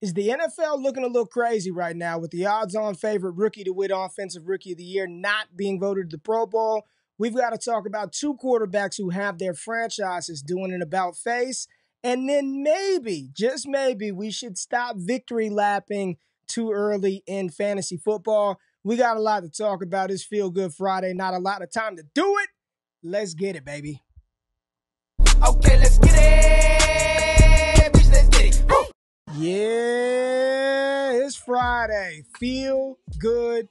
Is the NFL looking a little crazy right now with the odds-on favorite rookie to win Offensive Rookie of the Year not being voted to the Pro Bowl? We've got to talk about two quarterbacks who have their franchises doing an about-face. And then maybe, just maybe, we should stop victory lapping too early in fantasy football. We got a lot to talk about. It's Feel Good Friday. Not a lot of time to do it. Let's get it, baby. Okay, let's get it. Bitch, let's get it. Woo! Yeah, it's Friday. Feel Good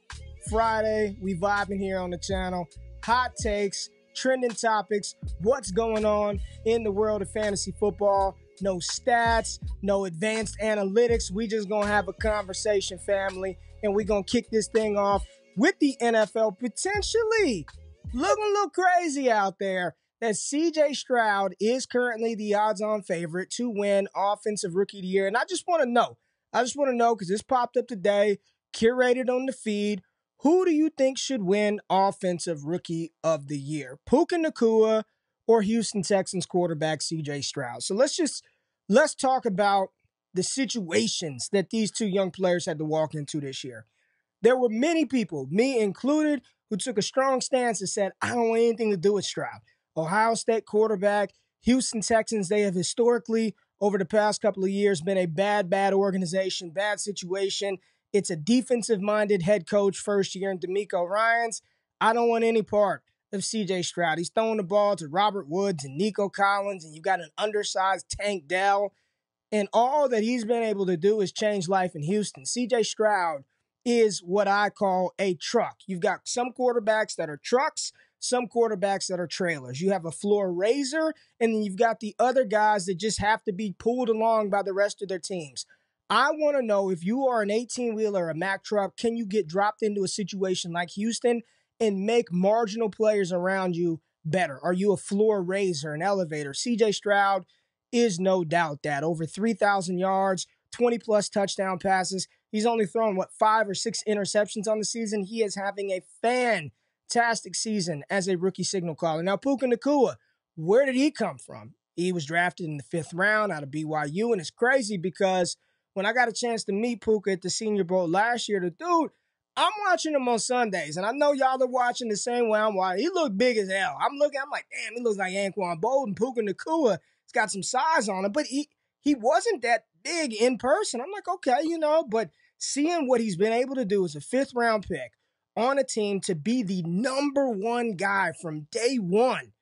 Friday. We vibing here on the channel. Hot takes, trending topics, what's going on in the world of fantasy football. No stats, no advanced analytics. We just gonna have a conversation, family, and we gonna kick this thing off with the NFL potentially looking a little crazy out there. That C.J. Stroud is currently the odds-on favorite to win Offensive Rookie of the Year. And I just want to know because this popped up today, curated on the feed. Who do you think should win Offensive Rookie of the Year? Puka Nacua or Houston Texans quarterback C.J. Stroud? So let's talk about the situations that these two young players had to walk into this year. There were many people, me included, who took a strong stance and said, I don't want anything to do with Stroud. Ohio State quarterback, Houston Texans, they have historically, over the past couple of years, been a bad organization, bad situation. It's a defensive-minded head coach first year in D'Amico Ryans. I don't want any part of C.J. Stroud. He's throwing the ball to Robert Woods and Nico Collins, and you've got an undersized Tank Dell. And all that he's been able to do is change life in Houston. C.J. Stroud is what I call a truck. You've got some quarterbacks that are trucks, some quarterbacks that are trailers. You have a floor raiser, and then you've got the other guys that just have to be pulled along by the rest of their teams. I want to know, if you are an 18-wheeler or a Mack truck, can you get dropped into a situation like Houston and make marginal players around you better? Are you a floor raiser, an elevator? C.J. Stroud is no doubt that. Over 3,000 yards, 20-plus touchdown passes. He's only thrown, 5 or 6 interceptions on the season. He is having a fantastic season as a rookie signal caller. Now, Puka Nacua, where did he come from? He was drafted in the 5th round out of BYU, and it's crazy because when I got a chance to meet Puka at the Senior Bowl last year, the dude, I'm watching him on Sundays, and I know y'all are watching the same way I'm watching. He looked big as hell. I'm like, damn, he looks like Anquan Bolden. Puka Nacua, he's got some size on him, but he wasn't that big in person. I'm like, okay, but seeing what he's been able to do as a 5th-round pick on a team to be the number one guy from day one,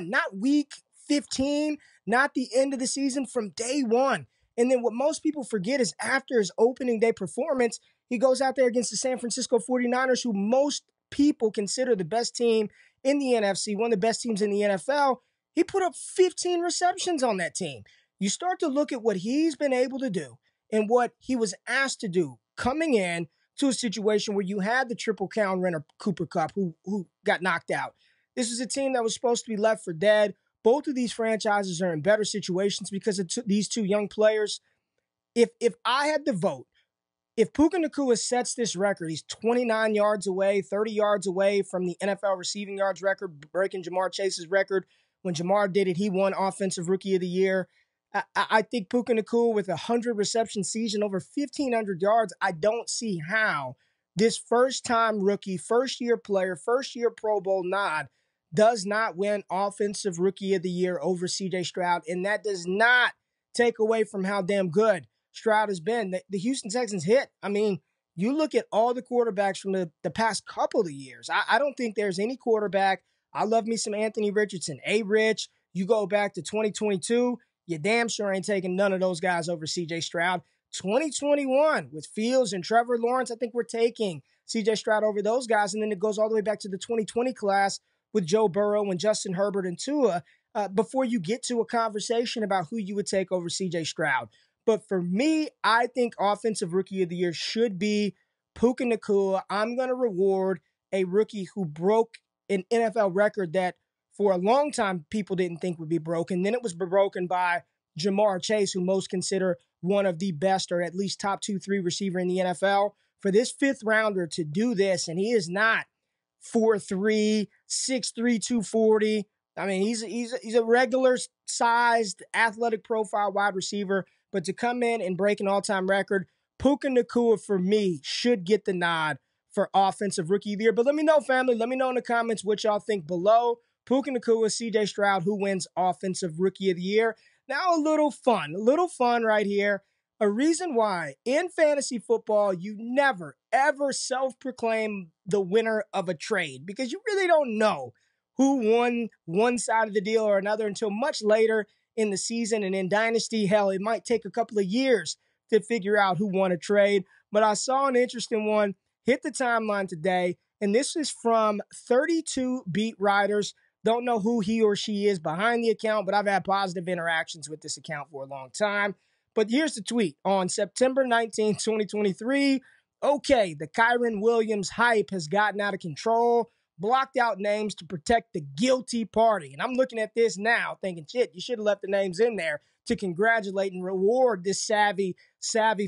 not week 15, not the end of the season, from day one. And then what most people forget is after his opening day performance, he goes out there against the San Francisco 49ers, who most people consider the best team in the NFC, one of the best teams in the NFL. He put up 15 receptions on that team. You start to look at what he's been able to do and what he was asked to do coming in to a situation where you had the Triple Crown winner Cooper Kupp, who got knocked out. This was a team that was supposed to be left for dead. Both of these franchises are in better situations because of these two young players. If I had to vote, if Puka Nacua sets this record, he's 29 yards away, 30 yards away from the NFL receiving yards record, breaking Jamar Chase's record. When Jamar did it, he won Offensive Rookie of the Year. I think Puka Nacua with a 100-reception season, over 1,500 yards, I don't see how this first-time rookie, first-year player, first-year Pro Bowl nod does not win Offensive Rookie of the Year over C.J. Stroud, and that does not take away from how damn good Stroud has been. The Houston Texans hit. I mean, you look at all the quarterbacks from the past couple of years. I don't think there's any quarterback. I love me some Anthony Richardson. A-Rich, you go back to 2022, you damn sure ain't taking none of those guys over C.J. Stroud. 2021 with Fields and Trevor Lawrence, I think we're taking C.J. Stroud over those guys. And then it goes all the way back to the 2020 class with Joe Burrow and Justin Herbert and Tua before you get to a conversation about who you would take over C.J. Stroud. But for me, I think Offensive Rookie of the Year should be Puka Nacua. I'm going to reward a rookie who broke an NFL record that for a long time people didn't think would be broken. Then it was broken by Jamar Chase, who most consider one of the best or at least top 2-3 receiver in the NFL. For this 5th rounder to do this, and he is not 4'3", 6'3", 240. I mean, he's a regular sized athletic profile wide receiver, but to come in and break an all-time record, Puka Nacua, for me, should get the nod for Offensive Rookie of the Year. But let me know, family. Let me know in the comments what y'all think below. Puka Nacua, C.J. Stroud, who wins Offensive Rookie of the Year? Now a little fun right here. A reason why in fantasy football you never, ever self-proclaim the winner of a trade, because you really don't know who won one side of the deal or another until much later in the season. And in Dynasty, hell, it might take a couple of years to figure out who won a trade. But I saw an interesting one hit the timeline today, and this is from 32 beat writers. Don't know who he or she is behind the account, but I've had positive interactions with this account for a long time. But here's the tweet on September 19, 2023. Okay, the Kyren Williams hype has gotten out of control. Blocked out names to protect the guilty party. And I'm looking at this now thinking, shit, you should have left the names in there to congratulate and reward this savvy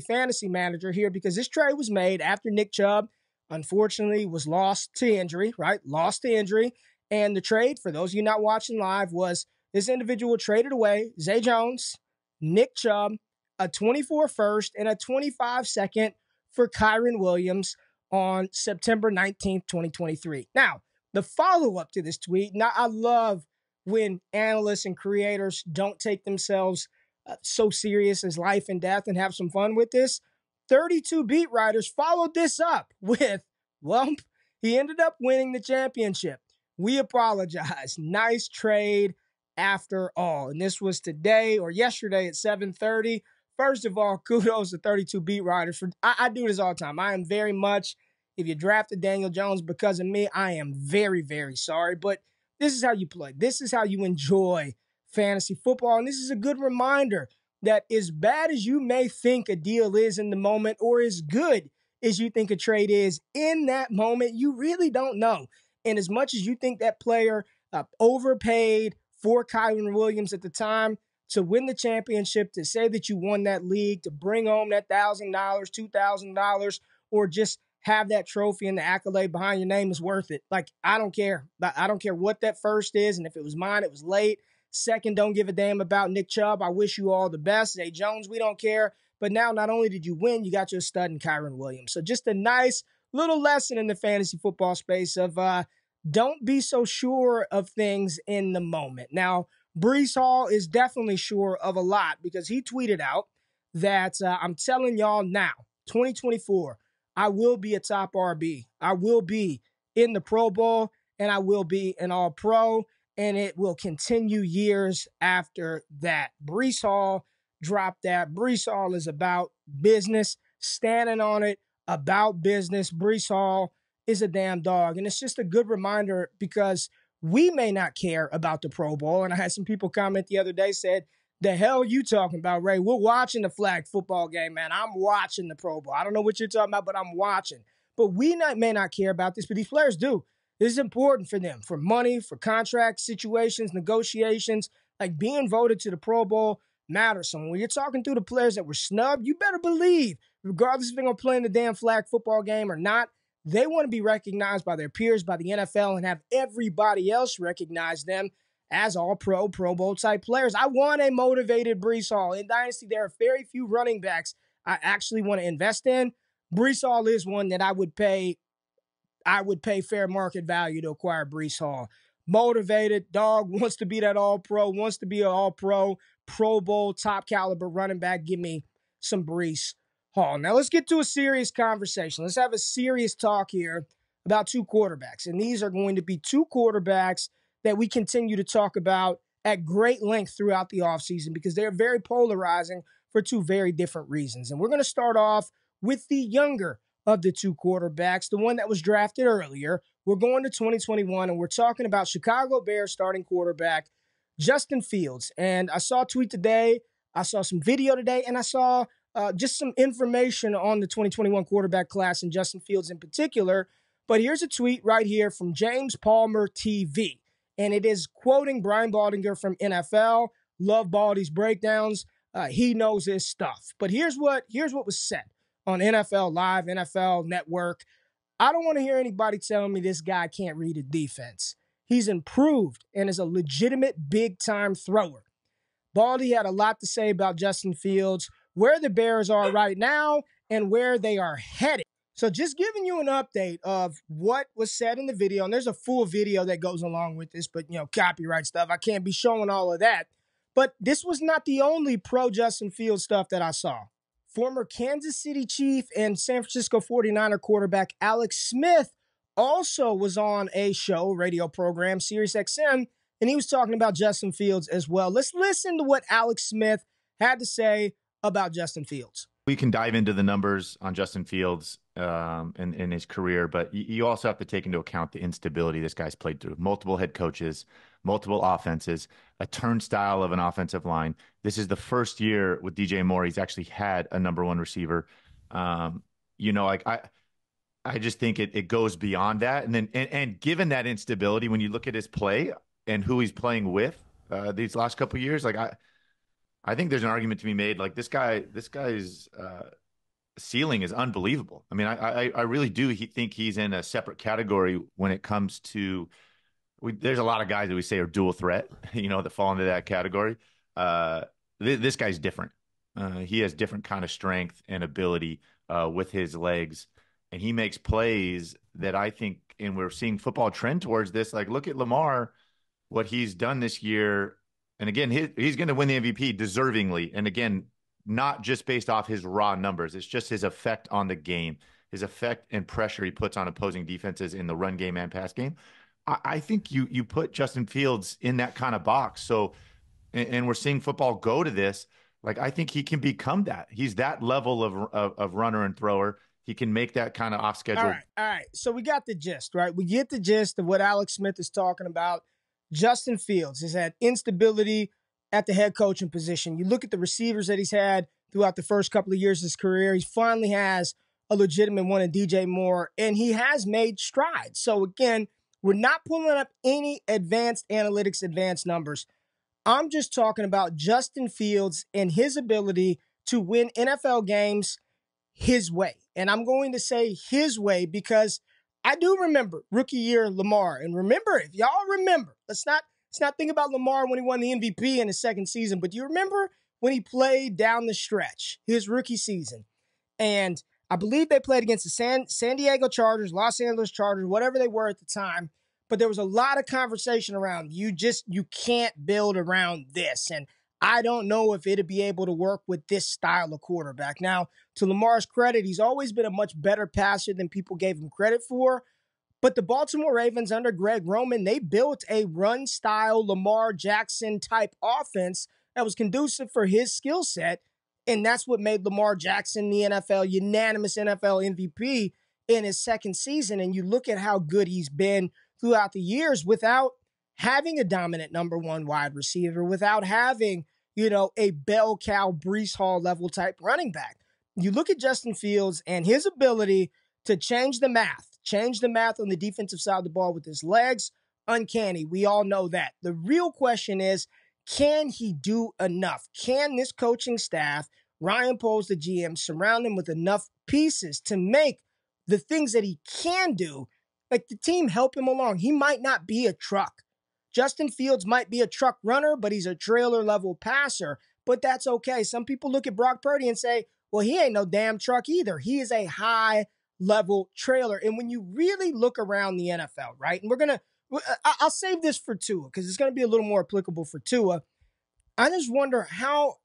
fantasy manager here, because this trade was made after Nick Chubb, unfortunately, was lost to injury, right? Lost to injury. And the trade, for those of you not watching live, was this individual traded away Zay Jones, Nick Chubb, a 24 first, and a 25 second for Kyren Williams on September 19th, 2023. Now, the follow-up to this tweet, now I love when analysts and creators don't take themselves so serious as life and death and have some fun with this. 32 beat writers followed this up with, well, he ended up winning the championship. We apologize. Nice trade after all. And this was today or yesterday at 7:30. First of all, kudos to 32 beat writers. I do this all the time. I am very much, if you drafted Daniel Jones because of me, I am very, very sorry. But this is how you play. This is how you enjoy fantasy football. And this is a good reminder that as bad as you may think a deal is in the moment, or as good as you think a trade is in that moment, you really don't know. And as much as you think that player overpaid for Kyren Williams at the time to win the championship, to say that you won that league, to bring home that $1,000, $2,000, or just have that trophy and the accolade behind your name is worth it. Like, I don't care. I don't care what that first is. And if it was mine, it was late. Second, don't give a damn about Nick Chubb. I wish you all the best. Zay Jones, we don't care. But now not only did you win, you got your stud in Kyren Williams. So just a nice little lesson in the fantasy football space of don't be so sure of things in the moment. Now, Breece Hall is definitely sure of a lot, because he tweeted out that I'm telling y'all now, 2024, I will be a top RB. I will be in the Pro Bowl, and I will be an All-Pro, and it will continue years after that. Breece Hall dropped that. Breece Hall is about business, standing on it, about business. Breece Hall is a damn dog, and it's just a good reminder, because we may not care about the Pro Bowl. And I had some people comment the other day, said, the hell you talking about, Ray? We're watching the flag football game, man. I'm watching the Pro Bowl. I don't know what you're talking about, but I'm watching. But we may not care about this, but these players do. This is important for them, for money, for contract situations, negotiations. Like, being voted to the Pro Bowl matters. So when you're talking through the players that were snubbed, you better believe, regardless if they're going to play in the damn flag football game or not, they want to be recognized by their peers, by the NFL, and have everybody else recognize them as all-pro, Pro Bowl type players. I want a motivated Breece Hall. In Dynasty, there are very few running backs I actually want to invest in. Breece Hall is one that I would pay fair market value to acquire Breece Hall. Motivated, dog, wants to be that all-pro, wants to be an all-pro, Pro Bowl, top caliber running back. Give me some Breece Hall. Now let's get to a serious conversation. Let's have a serious talk here about two quarterbacks. And these are going to be two quarterbacks that we continue to talk about at great length throughout the offseason, because they're very polarizing for two very different reasons. And we're going to start off with the younger of the two quarterbacks, the one that was drafted earlier. We're going to 2021, and we're talking about Chicago Bears starting quarterback Justin Fields. And I saw a tweet today, I saw some video today, and I saw just some information on the 2021 quarterback class and Justin Fields in particular. But here's a tweet right here from James Palmer TV. And it is quoting Brian Baldinger from NFL. Love Baldy's breakdowns. He knows his stuff. But here's what was said on NFL Live, NFL Network. I don't want to hear anybody telling me this guy can't read a defense. He's improved and is a legitimate big-time thrower. Baldy had a lot to say about Justin Fields, where the Bears are right now, and where they are headed. So just giving you an update of what was said in the video, and there's a full video that goes along with this, but, copyright stuff. I can't be showing all of that. But this was not the only pro-Justin Fields stuff that I saw. Former Kansas City Chief and San Francisco 49er quarterback Alex Smith also was on a show, radio program, SiriusXM, and he was talking about Justin Fields as well. Let's listen to what Alex Smith had to say about Justin Fields. We can dive into the numbers on Justin Fields in his career, but you also have to take into account the instability this guy's played through. Multiple head coaches, multiple offenses, a turnstile of an offensive line. This is the first year with DJ Moore he's actually had a number one receiver. I just think it goes beyond that. And given that instability, when you look at his play and who he's playing with these last couple of years, I think there's an argument to be made. This guy's ceiling is unbelievable. I mean, I really do think he's in a separate category when it comes to. There's a lot of guys that we say are dual threat, that fall into that category. This guy's different. He has different kind of strength and ability with his legs, and he makes plays that I think, and we're seeing football trend towards this. Look at Lamar, what he's done this year. And again, he's going to win the MVP deservingly. And again, not just based off his raw numbers. It's just his effect on the game, his effect and pressure he puts on opposing defenses in the run game and pass game. I think you put Justin Fields in that kind of box. So, and we're seeing football go to this. I think he can become that. He's that level of runner and thrower. He can make that kind of off schedule. All right. So we got the gist, right? We get the gist of what Alex Smith is talking about. Justin Fields has had instability at the head coaching position. You look at the receivers that he's had throughout the first couple of years of his career. He finally has a legitimate one in DJ Moore, and he has made strides. So again, we're not pulling up any advanced analytics, advanced numbers. I'm just talking about Justin Fields and his ability to win NFL games his way. And I'm going to say his way because I do remember rookie year Lamar. And remember, if y'all remember, let's not think about Lamar when he won the MVP in his second season, but do you remember when he played down the stretch, his rookie season? And I believe they played against the San Diego Chargers, Los Angeles Chargers, whatever they were at the time. But there was a lot of conversation around you can't build around this. And I don't know if it'll be able to work with this style of quarterback. Now, to Lamar's credit, he's always been a much better passer than people gave him credit for. But the Baltimore Ravens under Greg Roman, they built a run-style Lamar Jackson type offense that was conducive for his skill set. And that's what made Lamar Jackson the unanimous NFL MVP in his second season. And you look at how good he's been throughout the years without having a dominant number one wide receiver, without having, a bell cow Breece Hall level type running back. You look at Justin Fields and his ability to change the math on the defensive side of the ball with his legs, uncanny. We all know that. The real question is, can he do enough? Can this coaching staff, Ryan Poles, the GM, surround him with enough pieces to make the things that he can do, like the team help him along? He might not be a truck. Justin Fields might be a truck runner, but he's a trailer level passer, but that's okay. Some people look at Brock Purdy and say, well, he ain't no damn truck either. He is a high level trailer. And when you really look around the NFL, right? And I'll save this for Tua because it's going to be a little more applicable for Tua. I just wonder how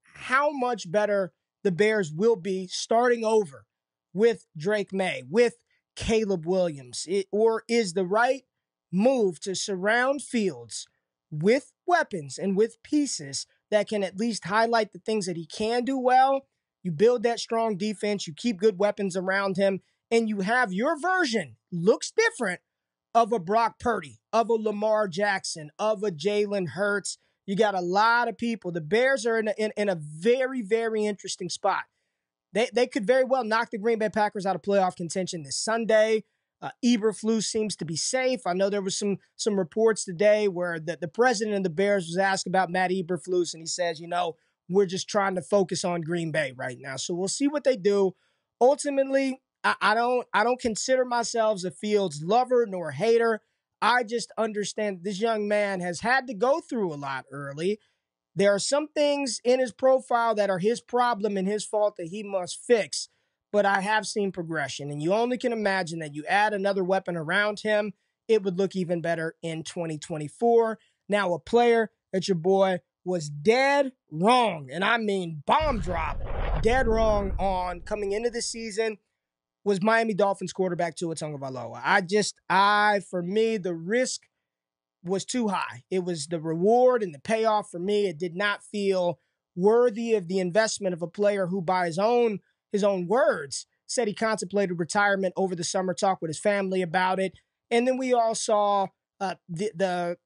much better the Bears will be starting over with Drake May, with Caleb Williams, or is the right move to surround Fields with weapons and with pieces that can at least highlight the things that he can do well. You build that strong defense, you keep good weapons around him, and you have your version, looks different, of a Brock Purdy, of a Lamar Jackson, of a Jalen Hurts. You got a lot of people. The Bears are in a very, very interesting spot. They could very well knock the Green Bay Packers out of playoff contention this Sunday. Ep.3 seems to be safe. I know there was some reports today where the president of the Bears was asked about Matt Ep.3, and he says, we're just trying to focus on Green Bay right now. So we'll see what they do. Ultimately, I don't consider myself a Fields lover nor hater. I just understand this young man has had to go through a lot early. There are some things in his profile that are his problem and his fault that he must fix, but I have seen progression, and you only can imagine that you add another weapon around him, it would look even better in 2024. Now, a player that your boy was dead wrong, and I mean bomb drop, dead wrong on coming into the season, was Miami Dolphins quarterback Tua Tagovailoa. For me, the risk was too high. It was the reward and the payoff for me. It did not feel worthy of the investment of a player who, by his own words, said he contemplated retirement over the summer, talked with his family about it. And then we all saw the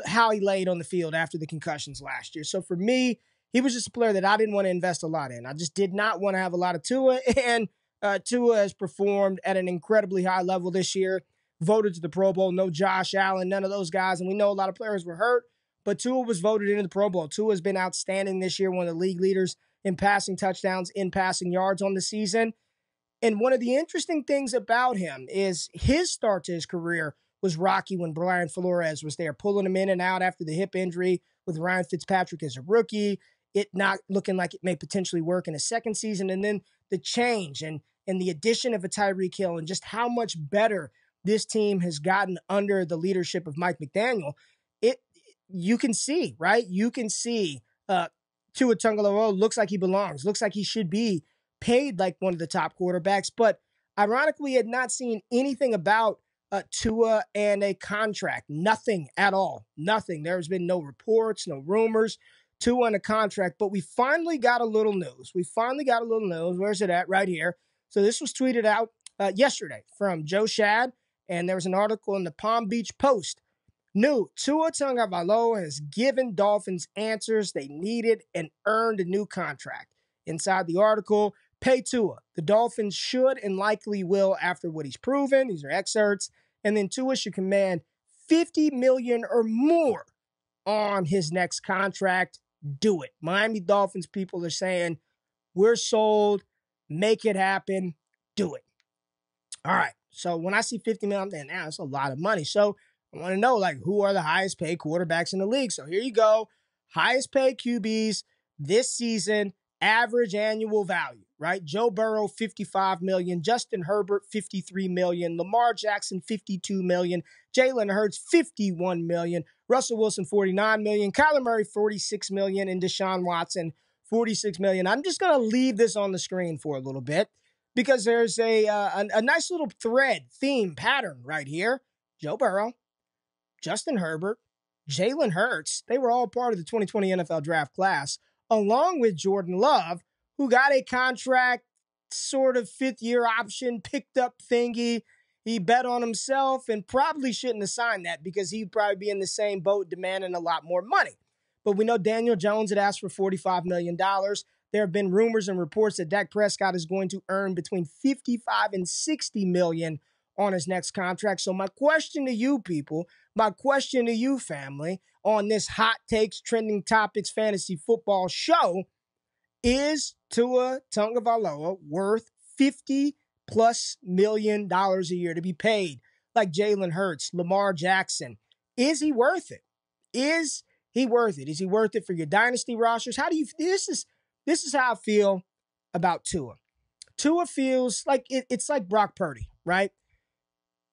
how he laid on the field after the concussions last year. So for me, he was just a player that I didn't want to invest a lot in. I just did not want to have a lot of Tua, and Tua has performed at an incredibly high level this year. Voted to the Pro Bowl. No Josh Allen, none of those guys. And we know a lot of players were hurt, but Tua was voted into the Pro Bowl. Tua has been outstanding this year, one of the league leaders in passing touchdowns, in passing yards on the season. And one of the interesting things about him is his start to his career was rocky when Brian Flores was there, pulling him in and out after the hip injury with Ryan Fitzpatrick as a rookie, it not looking like it may potentially work in his second season. And then the change and the addition of a Tyreek Hill and just how much better this team has gotten under the leadership of Mike McDaniel, you can see, right? You can see Tua Tagovailoa looks like he belongs, looks like he should be paid like one of the top quarterbacks. But ironically, had not seen anything about Tua and a contract. Nothing at all. Nothing. There's been no reports, no rumors. Tua and a contract. But we finally got a little news. Where's it at? Right here. So this was tweeted out yesterday from Joe Shad. And there was an article in the Palm Beach Post. New Tua Tagovailoa has given Dolphins answers they needed and earned a new contract. Inside the article, pay Tua. The Dolphins should and likely will after what he's proven. These are excerpts. And then Tua should command $50 million or more on his next contract. Do it. Miami Dolphins people are saying, we're sold. Make it happen. Do it. All right. So when I see $50 million, I'm thinking, that's a lot of money. So I want to know, who are the highest paid quarterbacks in the league? So here you go. Highest paid QBs this season, average annual value, right? Joe Burrow, $55 million. Justin Herbert, $53 million. Lamar Jackson, $52 million. Jalen Hurts, $51 million. Russell Wilson, $49 million. Kyler Murray, $46 million. And Deshaun Watson, $46 million. I'm just going to leave this on the screen for a little bit because there's a nice little theme, pattern right here. Joe Burrow, Justin Herbert, Jalen Hurts, they were all part of the 2020 NFL draft class, along with Jordan Love, who got a contract, sort of fifth-year option, picked up thingy. He bet on himself and probably shouldn't have signed that because he'd probably be in the same boat demanding a lot more money. But we know Daniel Jones had asked for $45 million. There have been rumors and reports that Dak Prescott is going to earn between $55 and $60 million on his next contract. So my question to you people, my question to you family, on this Hot Takes Trending Topics Fantasy Football show, is Tua Tagovailoa worth $50+ million a year to be paid like Jalen Hurts, Lamar Jackson? Is he worth it? Is he worth it? Is he worth it for your dynasty rosters? How do you? This is how I feel about Tua. Tua feels like it's like Brock Purdy, right?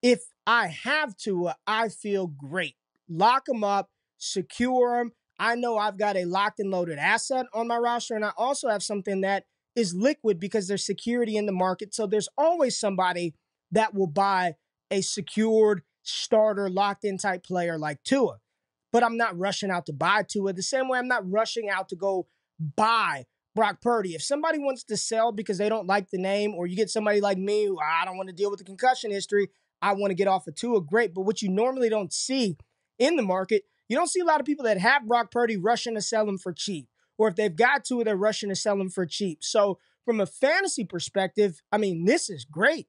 If I have Tua, I feel great. Lock him up, secure him. I know I've got a locked and loaded asset on my roster, and I also have something that is liquid because there's security in the market. So there's always somebody that will buy a secured starter, locked-in type player like Tua. But I'm not rushing out to buy Tua the same way I'm not rushing out to go buy Brock Purdy. If somebody wants to sell because they don't like the name, or you get somebody like me who I don't want to deal with the concussion history, I want to get off of Tua, great. But what you normally don't see in the market, you don't see a lot of people that have Brock Purdy rushing to sell him for cheap. Or if they've got Tua, they're rushing to sell him for cheap. So from a fantasy perspective, I mean, this is great.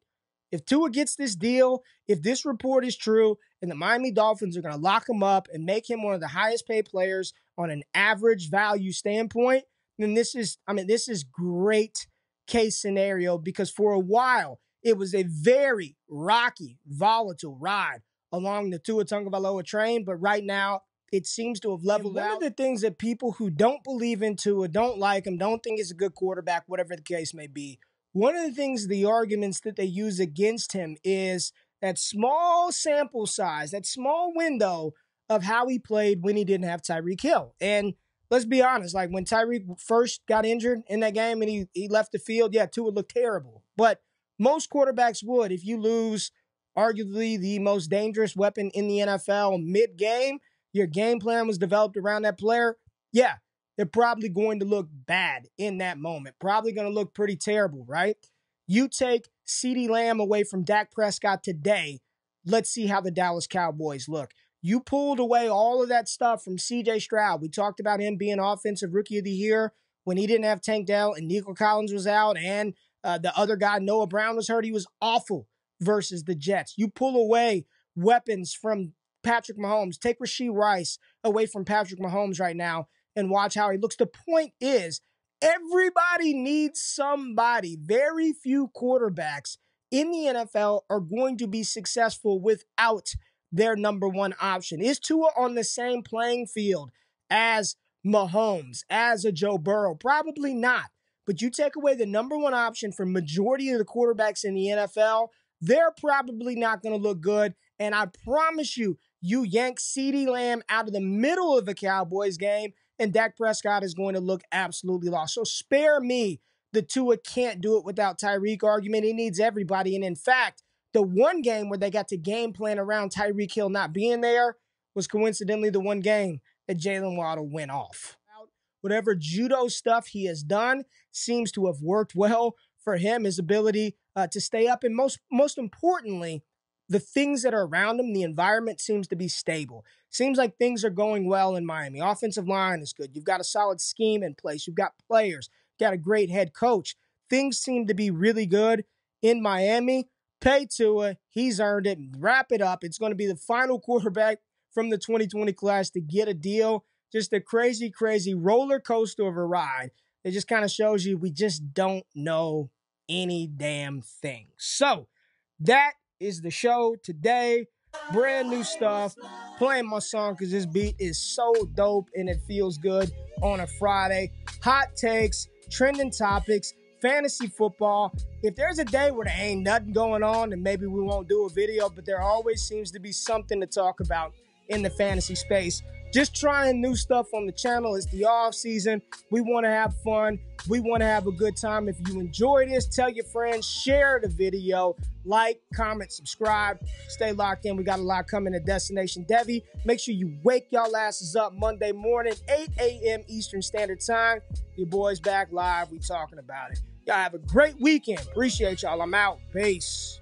If Tua gets this deal, if this report is true, and the Miami Dolphins are going to lock him up and make him one of the highest paid players on an average value standpoint, then this is great case scenario, because for a while, it was a very rocky, volatile ride along the Tua Tagovailoa train. But right now, it seems to have leveled out. One of the things that people who don't believe in Tua, don't like him, don't think he's a good quarterback, whatever the case may be, one of the things, the arguments that they use against him is that small sample size, that small window of how he played when he didn't have Tyreek Hill. And let's be honest, like when Tyreek first got injured in that game and he left the field, yeah, Tua looked terrible. But most quarterbacks would. If you lose arguably the most dangerous weapon in the NFL mid-game, your game plan was developed around that player, yeah, they're probably going to look bad in that moment. Probably going to look pretty terrible, right? You take CeeDee Lamb away from Dak Prescott today, let's see how the Dallas Cowboys look. You pulled away all of that stuff from C.J. Stroud. We talked about him being Offensive Rookie of the Year when he didn't have Tank Dell and Nico Collins was out and the other guy, Noah Brown, was hurt. He was awful versus the Jets. You pull away weapons from Patrick Mahomes. Take Rashee Rice away from Patrick Mahomes right now and watch how he looks. The point is, everybody needs somebody. Very few quarterbacks in the NFL are going to be successful without their number one option. Is Tua on the same playing field as Mahomes, as a Joe Burrow? Probably not. But you take away the number one option for majority of the quarterbacks in the NFL, they're probably not going to look good. And I promise you, you yank CeeDee Lamb out of the middle of the Cowboys game, and Dak Prescott is going to look absolutely lost. So spare me the Tua can't do it without Tyreek argument. He needs everybody. And in fact, the one game where they got to game plan around Tyreek Hill not being there was coincidentally the one game that Jalen Waddle went off. Whatever judo stuff he has done seems to have worked well for him, his ability to stay up. And most importantly, the things that are around him, the environment seems to be stable. Seems like things are going well in Miami. Offensive line is good. You've got a solid scheme in place. You've got players. Got a great head coach. Things seem to be really good in Miami. Pay Tua. He's earned it. Wrap it up. It's going to be the final quarterback from the 2020 class to get a deal. Just a crazy, crazy roller coaster of a ride. It just kind of shows you we just don't know any damn thing. So that is the show today. Brand new stuff. Playing my song because this beat is so dope and it feels good on a Friday. Hot takes, trending topics, fantasy football. If there's a day where there ain't nothing going on, then maybe we won't do a video, but there always seems to be something to talk about in the fantasy space. Just trying new stuff on the channel. It's the off season. We want to have fun. We want to have a good time. If you enjoy this, tell your friends, share the video, like, comment, subscribe. Stay locked in. We got a lot coming to Destination Devi. Make sure you wake y'all asses up Monday morning, 8 a.m. Eastern Standard Time. Your boys back live. We talking about it. Y'all have a great weekend. Appreciate y'all. I'm out. Peace.